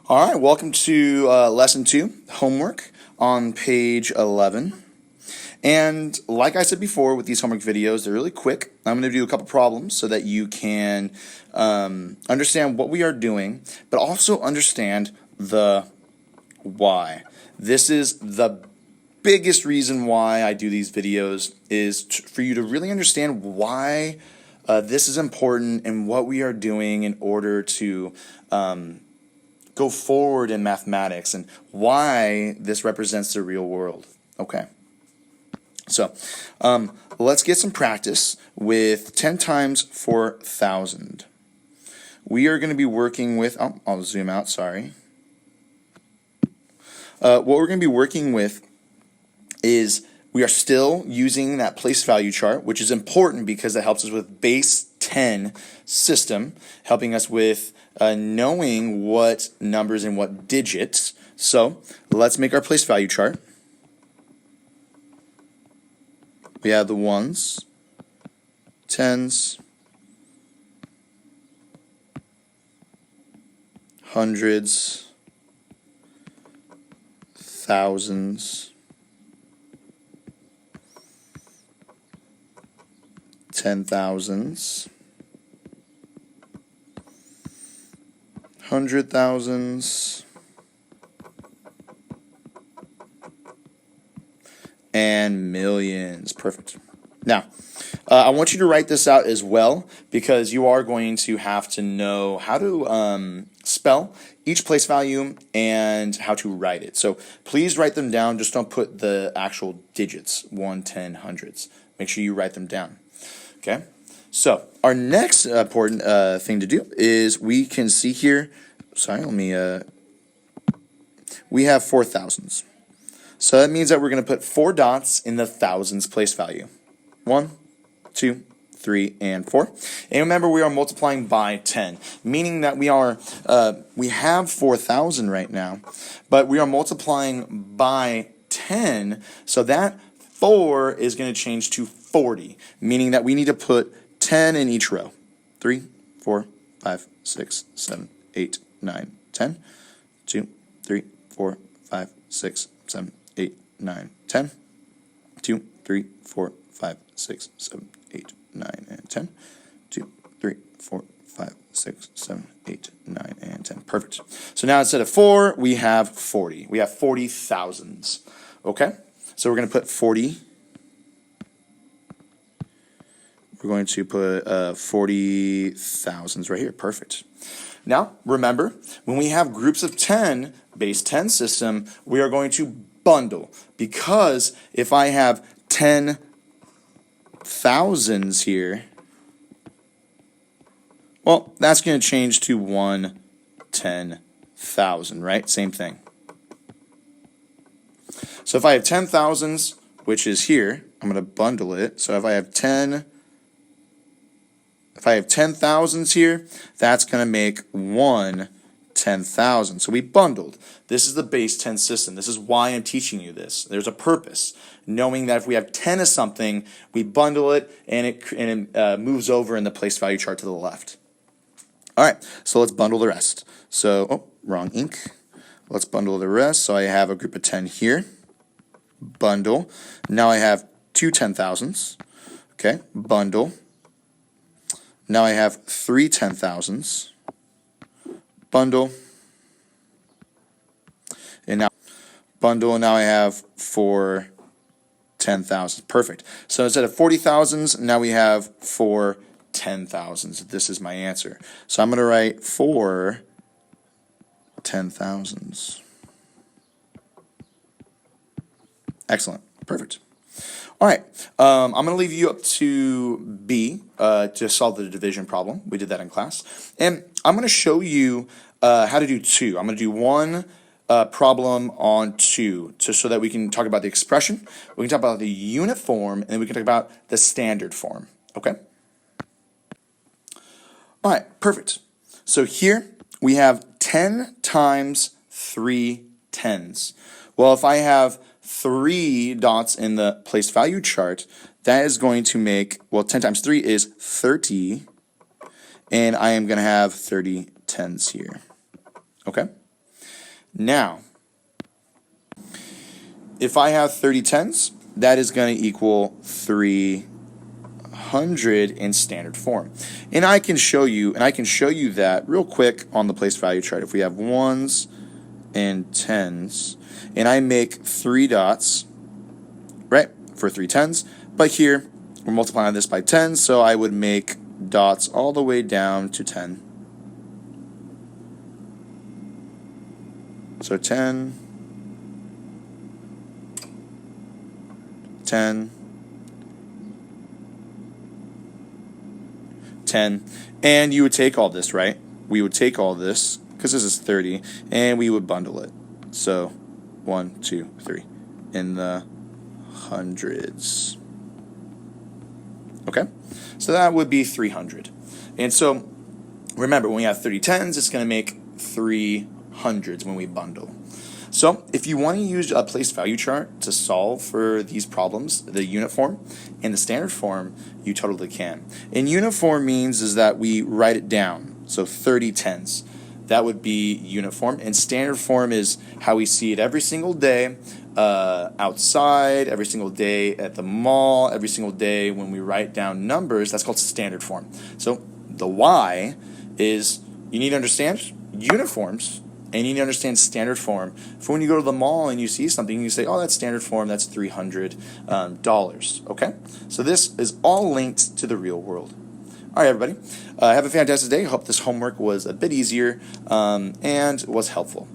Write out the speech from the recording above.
All right, welcome to lesson 2, homework on page 11. And like I said before with these homework videos, they're really quick. I'm going to do a couple problems so that you can understand what we are doing, but also understand the why. This is the biggest reason why I do these videos is for you to really understand why this is important and what we are doing in order to go forward in mathematics and why this represents the real world. Okay. So let's get some practice with 10 times 4,000. We are going to be working with, I'll zoom out, sorry. What we're going to be working with is we are still using that place value chart, which is important because it helps us with base 10 system, helping us with knowing what numbers and what digits. So let's make our place value chart. We have the ones, tens, hundreds, thousands, 10,000s, 100,000s, and millions. Perfect. Now, I want you to write this out as well because you are going to have to know how to spell each place value and how to write it. So please write them down. Just don't put the actual digits, 1, 10, hundreds. Make sure you write them down. Okay? So our next important thing to do is we can see here, we have 4,000s. So that means that we're going to put 4 dots in the thousands place value. 1, 2, 3, and 4. And remember, we are multiplying by 10, meaning that we have 4,000 right now, but we are multiplying by 10, so that 4 is going to change to 40, meaning that we need to put 10 in each row. 3, 4, 5, 6, 7, 8, 9, 10. 2, 3, 4, 5, 6, 7, 8, 9, 10. 2, 3, 4, 5, 6, 7, 8, 9, and 10. 2, 3, 4, 5, 6, 7, 8, 9, and 10. Perfect. So now instead of 4, we have 40. We have 40,000s. Okay? So we're going to put 40. We're going to put 40,000s right here. Perfect. Now, remember, when we have groups of 10, base 10 system, we are going to bundle. Because if I have 10 thousands here, well, that's going to change to 1 10,000, right? Same thing. So if I have 10 thousands, which is here, I'm going to bundle it. So if I have 10 thousands here, that's going to make 1 10,000. So we bundled. This is the base 10 system. This is why I'm teaching you this. There's a purpose. Knowing that if we have 10 of something, we bundle it, and it moves over in the place value chart to the left. All right, so let's bundle the rest. So, wrong ink. Let's bundle the rest. So I have a group of 10 here. Bundle. Now I have 2 10,000s. Okay, bundle. Now I have 3 10,000s. Bundle. And now bundle, and now I have 4 10,000s. Perfect. So instead of 40,000s, now we have 4 10,000s. This is my answer. So I'm going to write 4 10,000s. Excellent. Perfect. All right, I'm going to leave you up to B to solve the division problem. We did that in class. And I'm going to show you how to do 2. I'm going to do one problem on 2 so that we can talk about the expression, we can talk about the unit form, and then we can talk about the standard form. Okay? All right, perfect. So here we have 10 times 3 tens. Well, if I have 3 dots in the place value chart, that is going to make, well, 10 times 3 is 30, and I am going to have 30 tens here. Okay? Now, if I have 30 tens, that is going to equal 300 in standard form. And I can show you that real quick on the place value chart. If we have ones and tens, and I make 3 dots, right, for 3 tens, but here we're multiplying this by 10, so I would make dots all the way down to 10. So 10, 10, 10, and you would take all this, right? We would take all this, because this is 30, and we would bundle it. So 1, 2, 3, in the hundreds. Okay? So that would be 300. And so, remember, when we have 30 tens, it's going to make 3 hundreds when we bundle. So if you want to use a place value chart to solve for these problems, the unit form and the standard form, you totally can. And unit form means is that we write it down. So 30 tens. That would be unit form. And standard form is how we see it every single day outside, every single day at the mall, every single day when we write down numbers. That's called standard form. So the Y is, you need to understand uniforms, and you need to understand standard form. For when you go to the mall and you see something, you say, oh, that's standard form, that's $300. Okay? So this is all linked to the real world. All right, everybody. Have a fantastic day. Hope this homework was a bit easier and was helpful.